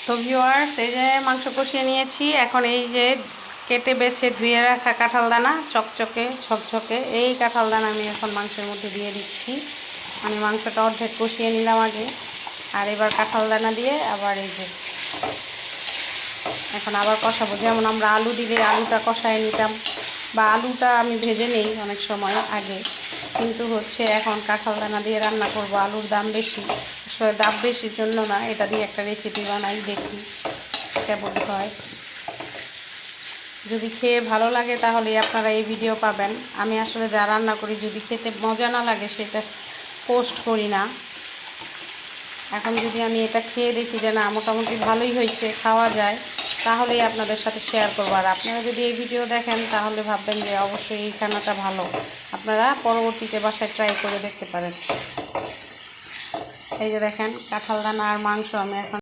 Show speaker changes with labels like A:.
A: তো ভিউয়ার্স, এই যে মাংস কষিয়ে নিয়েছি। এখন এই যে কেটে বেছে ধুয়ে রাখা কাঁঠাল দানা, চকচকে ঝকঝকে, এই কাঁঠাল দানা আমি এখন মাংসের মধ্যে দিয়ে দিচ্ছি। আমি মাংসটা অর্ধেক কষিয়ে নিলাম আগে, আর এবার কাঁঠাল দানা দিয়ে আবার এই যে এখন আবার কষাবো। যেমন আমরা আলু দিলে আলুটা কষায় নিতাম, বা আলুটা আমি ভেজে নেই অনেক সময় আগে, কিন্তু হচ্ছে এখন কাঁঠাল দানা দিয়ে রান্না করব। আলুর দাম বেশি, আসলে দাম বেশির জন্য না, এটা দিয়ে একটা রেসিপি বানাই, দেখি কেমন হয়। যদি খেয়ে ভালো লাগে তাহলে আপনারা এই ভিডিও পাবেন। আমি আসলে যা রান্না করি যদি খেতে মজা না লাগে সেটা পোস্ট করি না। এখন যদি আমি এটা খেয়ে দেখি যে না মোটামুটি ভালোই হয়েছে, খাওয়া যায়, তাহলেই আপনাদের সাথে শেয়ার করবো। আর আপনারা যদি এই ভিডিও দেখেন তাহলে ভাববেন যে অবশ্যই এই খানাটা ভালো, আপনারা পরবর্তীতে বাসায় ট্রাই করে দেখতে পারেন। এই যে দেখেন কাঁঠাল দানা আর মাংস আমি এখন